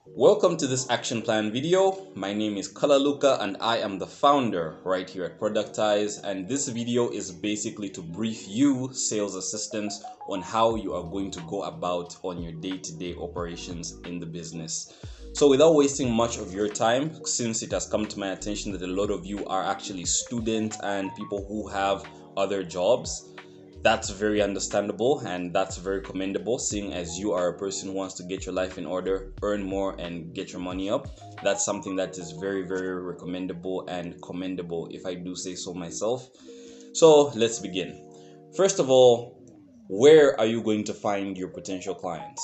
Welcome to this action plan video. My name is Kalaluka and I am the founder right here at Productize, and this video is basically to brief you sales assistants on how you are going to go about on your day-to-day operations in the business. So without wasting much of your time, since it has come to my attention that a lot of you are actually students and people who have other jobs, that's very understandable and that's very commendable, seeing as you are a person who wants to get your life in order, earn more, and get your money up. That's something that is very, very recommendable and commendable, if I do say so myself. So let's begin. First of all, where are you going to find your potential clients?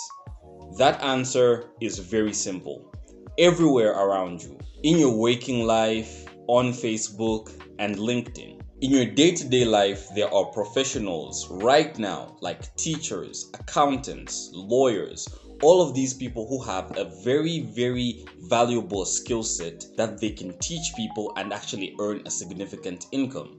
That answer is very simple. Everywhere around you, in your waking life, on Facebook and LinkedIn. In your day-to-day life, there are professionals right now, like teachers, accountants, lawyers, all of these people who have a very, very valuable skill set that they can teach people and actually earn a significant income.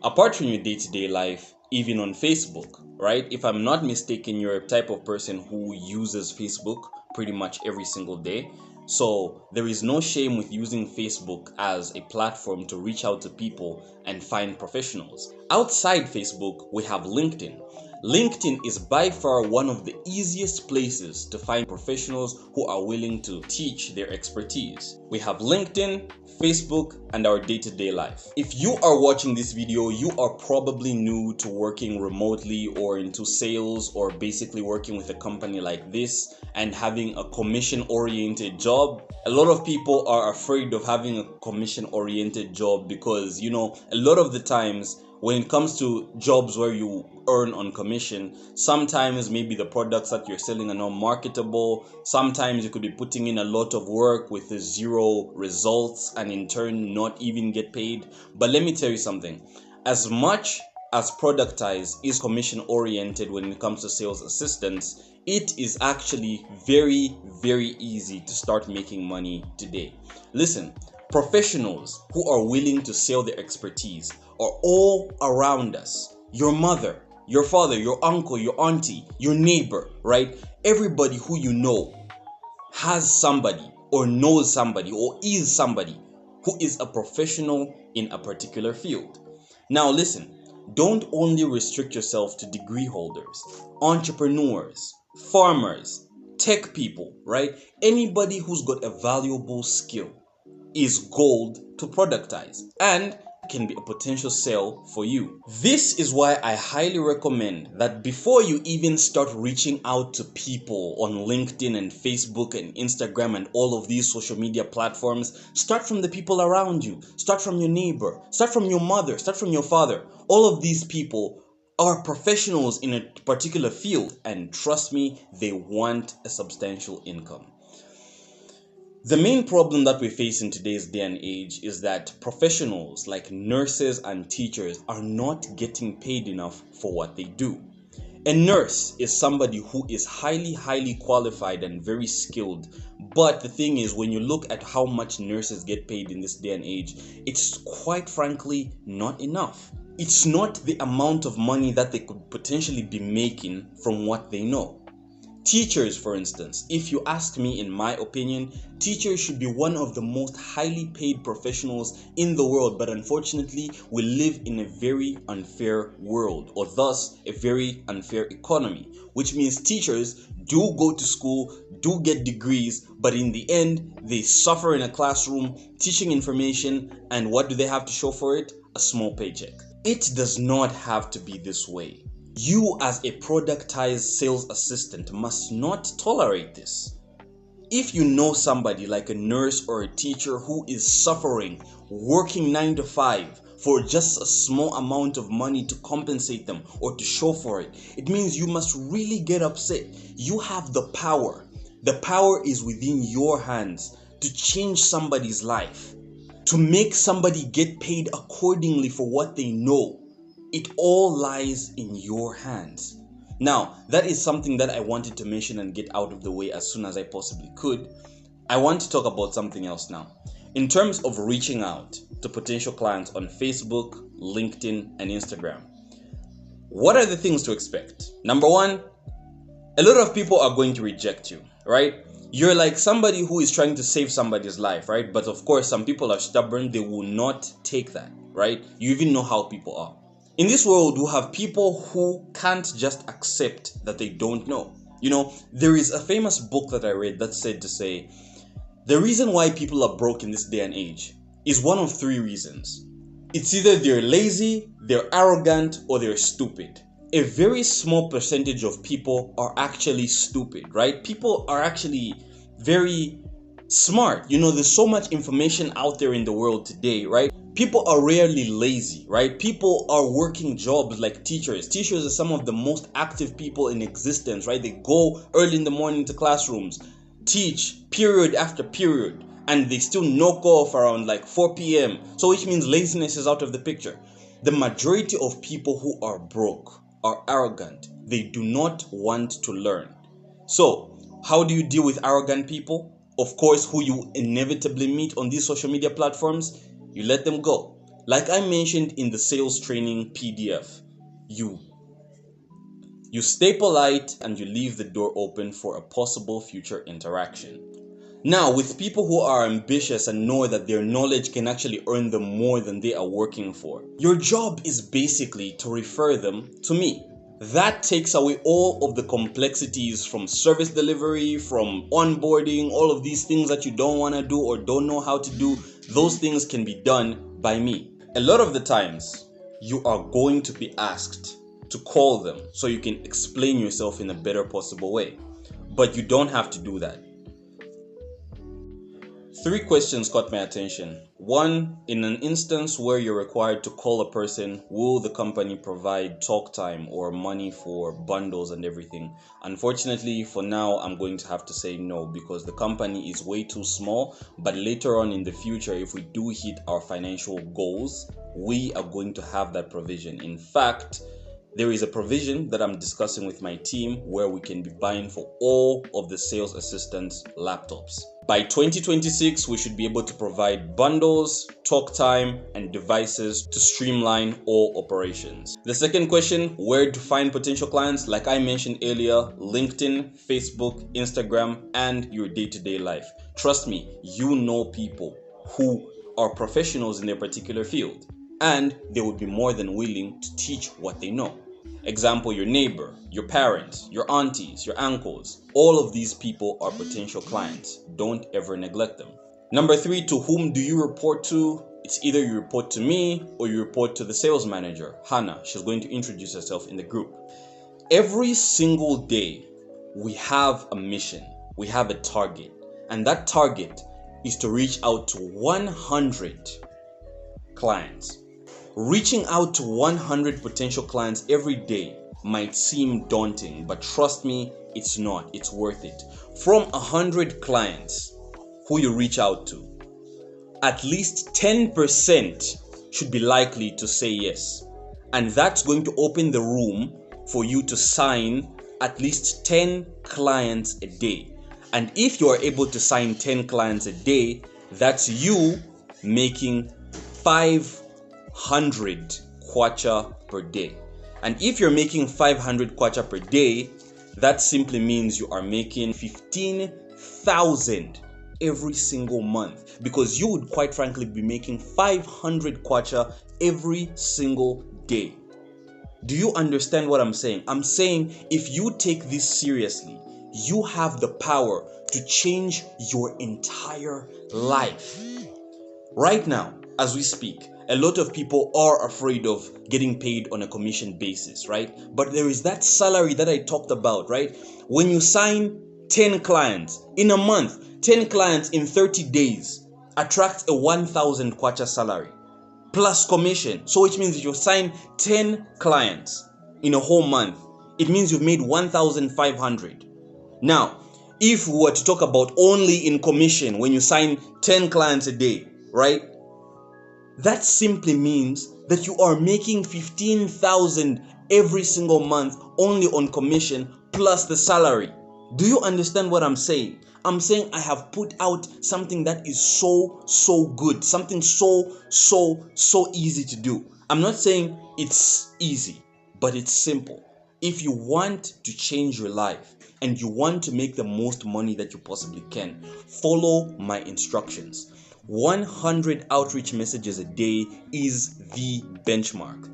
Apart from your day-to-day life, even on Facebook, right? If I'm not mistaken, you're a type of person who uses Facebook pretty much every single day. So there is no shame with using Facebook as a platform to reach out to people and find professionals. Outside Facebook, we have LinkedIn. LinkedIn is by far one of the easiest places to find professionals who are willing to teach their expertise. We have LinkedIn, Facebook, and our day-to-day life. If you are watching this video, you are probably new to working remotely or into sales or basically working with a company like this and having a commission-oriented job. A lot of people are afraid of having a commission-oriented job because, a lot of the times when it comes to jobs where you earn on commission, sometimes maybe the products that you're selling are not marketable. Sometimes you could be putting in a lot of work with zero results and in turn not even get paid. But let me tell you something. As much as Productize is commission oriented when it comes to sales assistants, it is actually very, very easy to start making money today. Listen, professionals who are willing to sell their expertise are all around us. Your mother, your father, your uncle, your auntie, your neighbor, right? Everybody who you know has somebody or knows somebody or is somebody who is a professional in a particular field. Now listen, don't only restrict yourself to degree holders, entrepreneurs, farmers, tech people, right? Anybody who's got a valuable skill is gold to Productize and can be a potential sale for you. This is why I highly recommend that before you even start reaching out to people on LinkedIn and Facebook and Instagram and all of these social media platforms, start from the people around you. Start from your neighbor, start from your mother, start from your father. All of these people are professionals in a particular field, and trust me, they want a substantial income. The main problem that we face in today's day and age is that professionals like nurses and teachers are not getting paid enough for what they do. A nurse is somebody who is highly qualified and very skilled. But the thing is, when you look at how much nurses get paid in this day and age, it's quite frankly not enough. It's not the amount of money that they could potentially be making from what they know. Teachers, for instance, if you ask me, in my opinion, teachers should be one of the most highly paid professionals in the world, but unfortunately, we live in a very unfair world, or thus a very unfair economy, which means teachers do go to school, do get degrees, but in the end, they suffer in a classroom teaching information, and what do they have to show for it? A small paycheck. It does not have to be this way. You as a productized sales assistant must not tolerate this. If you know somebody like a nurse or a teacher who is suffering, working 9 to 5 for just a small amount of money to compensate them or to show for it, it means you must really get upset. You have the power. The power is within your hands to change somebody's life, to make somebody get paid accordingly for what they know. It all lies in your hands. Now, that is something that I wanted to mention and get out of the way as soon as I possibly could. I want to talk about something else now. In terms of reaching out to potential clients on Facebook, LinkedIn, and Instagram, what are the things to expect? Number one, a lot of people are going to reject you. right? You're like somebody who is trying to save somebody's life, right? But of course, some people are stubborn. They will not take that, right? You even know how people are. In this world, we have people who can't just accept that they don't know. There is a famous book that I read that said to say, the reason why people are broke in this day and age is one of three reasons. It's either they're lazy, they're arrogant, or they're stupid. A very small percentage of people are actually stupid, right? People are actually very smart. There's so much information out there in the world today, right? People are rarely lazy, right? People are working jobs like teachers. Teachers are some of the most active people in existence, right? They go early in the morning to classrooms, teach period after period, and they still knock off around like 4 p.m. So which means laziness is out of the picture. The majority of people who are broke are arrogant. They do not want to learn. So how do you deal with arrogant people? Of course, who you inevitably meet on these social media platforms, you let them go. Like I mentioned in the sales training PDF, you stay polite and you leave the door open for a possible future interaction. Now, with people who are ambitious and know that their knowledge can actually earn them more than they are working for, your job is basically to refer them to me. That takes away all of the complexities from service delivery, from onboarding, all of these things that you don't want to do or don't know how to do. Those things can be done by me. A lot of the times, you are going to be asked to call them so you can explain yourself in a better possible way. But you don't have to do that. 3 questions caught my attention. 1, in an instance where you're required to call a person, will the company provide talk time or money for bundles and everything? Unfortunately, for now, I'm going to have to say no because the company is way too small. But later on in the future, if we do hit our financial goals, we are going to have that provision. In fact, there is a provision that I'm discussing with my team where we can be buying for all of the sales assistants' laptops. By 2026, we should be able to provide bundles, talk time, and devices to streamline all operations. The second question, where to find potential clients? Like I mentioned earlier, LinkedIn, Facebook, Instagram, and your day-to-day life. Trust me, you know people who are professionals in their particular field, and they would be more than willing to teach what they know. Example, your neighbor, your parents, your aunties, your uncles. All of these people are potential clients. Don't ever neglect them. Number 3, to whom do you report to? It's either you report to me or you report to the sales manager, Hannah. She's going to introduce herself in the group. Every single day, we have a mission. We have a target. And that target is to reach out to 100 clients. Reaching out to 100 potential clients every day might seem daunting, but trust me, it's not. It's worth it. From 100 clients who you reach out to, at least 10% should be likely to say yes. And that's going to open the room for you to sign at least 10 clients a day. And if you are able to sign 10 clients a day, that's you making 500 kwacha per day. And if you're making 500 kwacha per day, that simply means you are making 15,000 every single month, because you would quite frankly be making 500 kwacha every single day. Do you understand what I'm saying? I'm saying if you take this seriously, you have the power to change your entire life. Right now, as we speak, a lot of people are afraid of getting paid on a commission basis, right? But there is that salary that I talked about, right? When you sign 10 clients in a month, 10 clients in 30 days attracts a 1,000 kwacha salary plus commission. So which means if you sign 10 clients in a whole month, it means you've made 1,500. Now, if we were to talk about only in commission, when you sign 10 clients a day, right? That simply means that you are making 15,000 every single month only on commission plus the salary. Do you understand what I'm saying? I'm saying I have put out something that is so good, something so easy to do. I'm not saying it's easy, but it's simple. If you want to change your life, and you want to make the most money that you possibly can, follow my instructions. 100 outreach messages a day is the benchmark.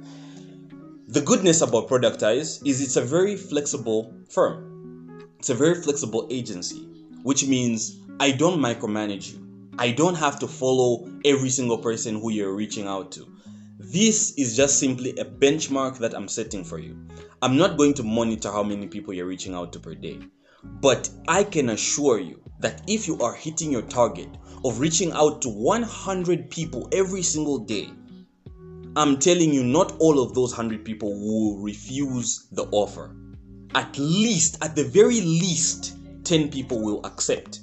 The goodness about Productize is it's a very flexible firm. It's a very flexible agency, which means I don't micromanage you. I don't have to follow every single person who you're reaching out to. This is just simply a benchmark that I'm setting for you. I'm not going to monitor how many people you're reaching out to per day, but I can assure you that if you are hitting your target of reaching out to 100 people every single day, I'm telling you, not all of those 100 people will refuse the offer. At the very least, 10 people will accept.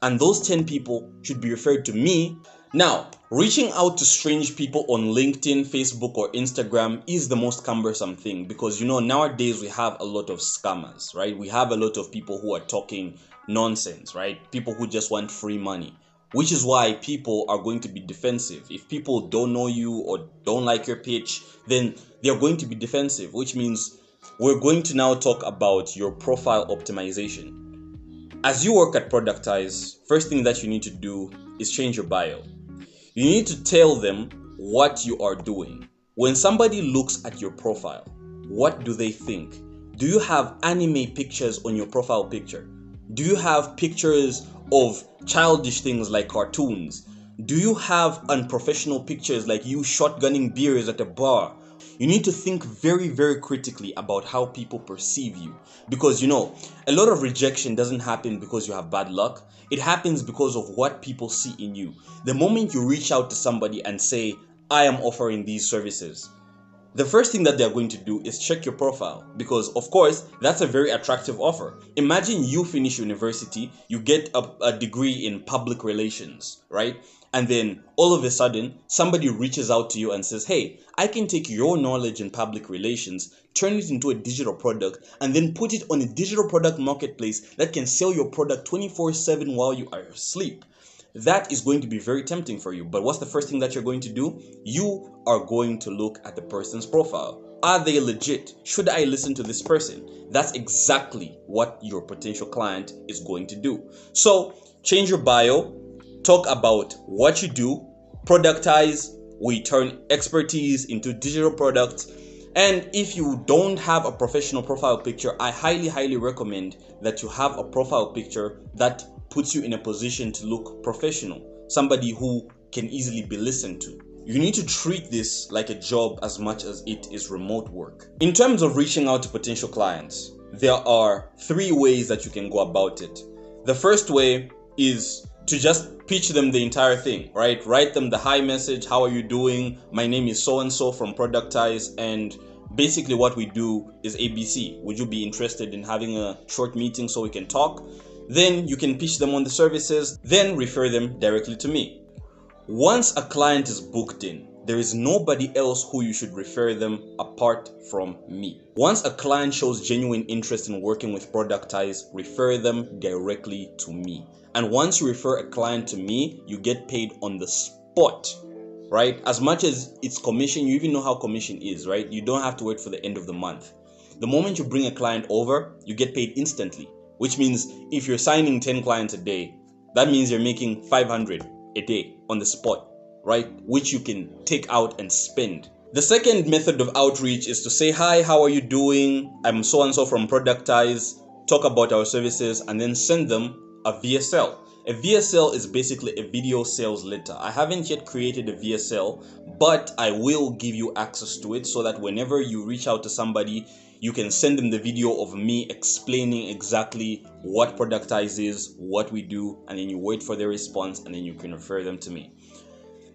And those 10 people should be referred to me. Now, reaching out to strange people on LinkedIn, Facebook, or Instagram is the most cumbersome thing because, nowadays we have a lot of scammers, right? We have a lot of people who are talking nonsense, right? People who just want free money, which is why people are going to be defensive. If people don't know you or don't like your pitch, then they're going to be defensive, which means we're going to now talk about your profile optimization. As you work at Productize, first thing that you need to do is change your bio. You need to tell them what you are doing. When somebody looks at your profile, what do they think? Do you have anime pictures on your profile picture? Do you have pictures of childish things like cartoons? Do you have unprofessional pictures like you shotgunning beers at a bar? You need to think very, very critically about how people perceive you. Because, a lot of rejection doesn't happen because you have bad luck. It happens because of what people see in you. The moment you reach out to somebody and say, I am offering these services, the first thing that they're going to do is check your profile because, of course, that's a very attractive offer. Imagine you finish university, you get a degree in public relations, right? And then all of a sudden, somebody reaches out to you and says, hey, I can take your knowledge in public relations, turn it into a digital product, and then put it on a digital product marketplace that can sell your product 24/7 while you are asleep. That is going to be very tempting for you. But what's the first thing that you're going to do? You are going to look at the person's profile. Are they legit? Should I listen to this person? That's exactly what your potential client is going to do. So change your bio, talk about what you do. Productize, we turn expertise into digital products. And if you don't have a professional profile picture, I highly recommend that you have a profile picture that puts you in a position to look professional, somebody who can easily be listened to. You need to treat this like a job as much as it is remote work. In terms of reaching out to potential clients, there are 3 ways that you can go about it. The first way is to just pitch them the entire thing, right? Write them the hi message, how are you doing? My name is so-and-so from Productize, and basically what we do is ABC. Would you be interested in having a short meeting so we can talk? Then you can pitch them on the services, then refer them directly to me. Once a client is booked in, there is nobody else who you should refer them apart from me. Once a client shows genuine interest in working with Productize, refer them directly to me. And once you refer a client to me, you get paid on the spot, right? As much as it's commission, you even know how commission is, right? You don't have to wait for the end of the month. The moment you bring a client over, you get paid instantly. Which means if you're signing 10 clients a day, that means you're making 500 a day on the spot, right? Which you can take out and spend. The second method of outreach is to say, hi, how are you doing? I'm so-and-so from Productize. Talk about our services and then send them a VSL. A VSL is basically a video sales letter. I haven't yet created a VSL, but I will give you access to it so that whenever you reach out to somebody, you can send them the video of me explaining exactly what Productize is, what we do, and then you wait for their response and then you can refer them to me.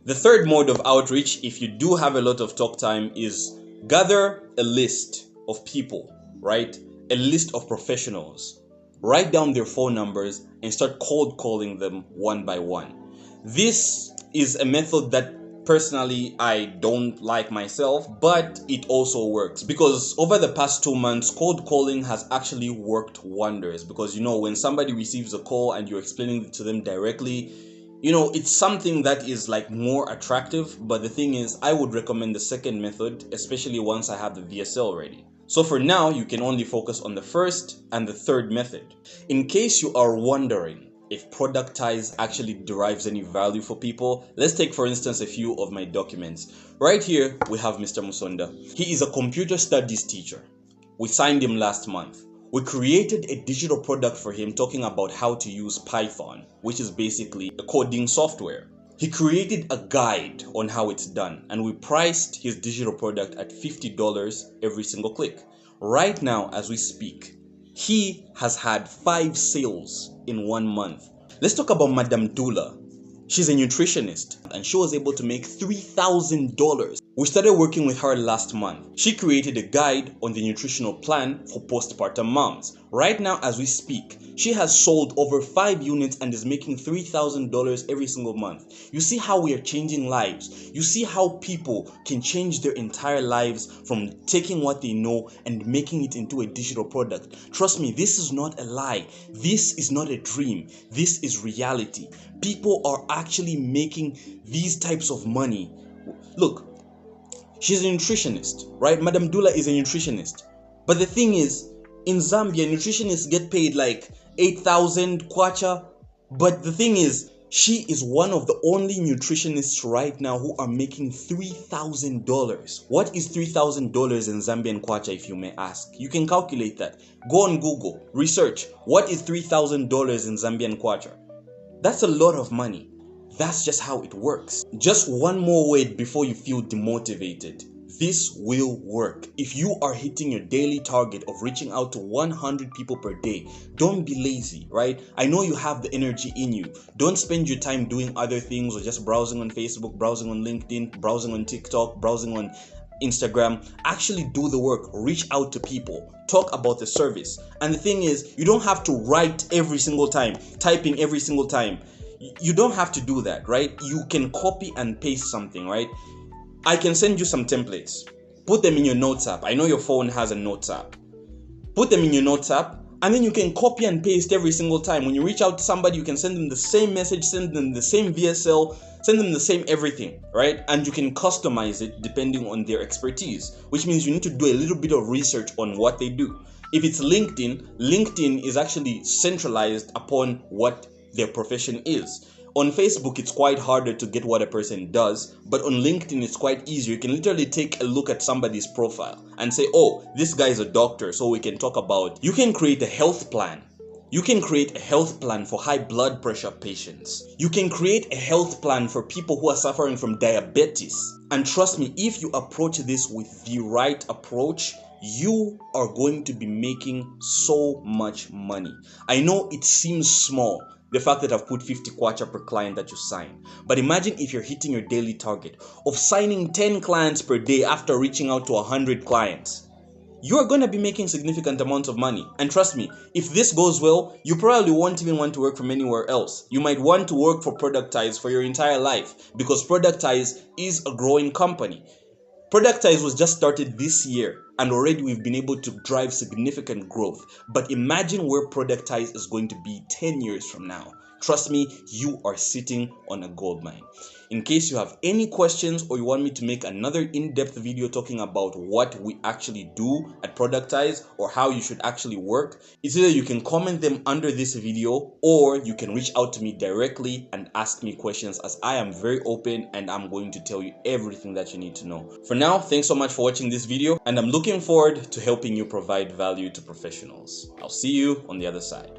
The third mode of outreach, if you do have a lot of talk time, is gather a list of people, right? A list of professionals. Write down their phone numbers and start cold calling them one by one. This is a method that personally I don't like myself, but it also works because over the past 2 months, cold calling has actually worked wonders because when somebody receives a call and you're explaining it to them directly, It's something that is like more attractive, but the thing is, I would recommend the second method, especially once I have the VSL ready. So for now, you can only focus on the first and the third method. In case you are wondering if Productize actually derives any value for people, let's take for instance a few of my documents. Right here, we have Mr. Musonda. He is a computer studies teacher. We signed him last month. We created a digital product for him talking about how to use Python, which is basically a coding software. He created a guide on how it's done, and we priced his digital product at $50 every single click. Right now, as we speak, he has had 5 sales in 1 month. Let's talk about Madame Dula. She's a nutritionist and she was able to make $3,000. We started working with her last month. She created a guide on the nutritional plan for postpartum moms. Right now, as we speak, she has sold over 5 units and is making $3,000 every single month. You see how we are changing lives. You see how people can change their entire lives from taking what they know and making it into a digital product. Trust me, this is not a lie. This is not a dream. This is reality. People are actually making these types of money. Look, she's a nutritionist, right? Madame Dula is a nutritionist. But the thing is, in Zambia, nutritionists get paid like 8,000 kwacha. But the thing is, she is one of the only nutritionists right now who are making $3,000. What is $3,000 in Zambian kwacha, if you may ask? You can calculate that. Go on Google, research. What is $3,000 in Zambian kwacha? That's a lot of money. That's just how it works. Just one more word before you feel demotivated. This will work. If you are hitting your daily target of reaching out to 100 people per day, don't be lazy, right? I know you have the energy in you. Don't spend your time doing other things or just browsing on Facebook, browsing on LinkedIn, browsing on TikTok, browsing on Instagram. Actually do the work. Reach out to people. Talk about the service. And the thing is, you don't have to write every single time, typing every single time. You don't have to do that, right? You can copy and paste something, right? I can send you some templates. Put them in your notes app. I know your phone has a notes app. Put them in your notes app, and then you can copy and paste every single time. When you reach out to somebody, you can send them the same message, send them the same VSL, send them the same everything, right? And you can customize it depending on their expertise, which means you need to do a little bit of research on what they do. If it's LinkedIn is actually centralized upon what their profession is. On Facebook, it's quite harder to get what a person does, but on LinkedIn, it's quite easy. You can literally take a look at somebody's profile and say, oh, this guy is a doctor, so we can talk about. You can create a health plan. You can create a health plan for high blood pressure patients. You can create a health plan for people who are suffering from diabetes. And trust me, if you approach this with the right approach, you are going to be making so much money. I know it seems small, the fact that I've put 50 kwacha per client that you sign. But imagine if you're hitting your daily target of signing 10 clients per day after reaching out to 100 clients. You're going to be making significant amounts of money. And trust me, if this goes well, you probably won't even want to work from anywhere else. You might want to work for Productize for your entire life because Productize is a growing company. Productize was just started this year and already we've been able to drive significant growth. But imagine where Productize is going to be 10 years from now. Trust me, you are sitting on a gold mine. In case you have any questions or you want me to make another in-depth video talking about what we actually do at Productize or how you should actually work, it's either you can comment them under this video or you can reach out to me directly and ask me questions, as I am very open and I'm going to tell you everything that you need to know. For now, thanks so much for watching this video and I'm looking forward to helping you provide value to professionals. I'll see you on the other side.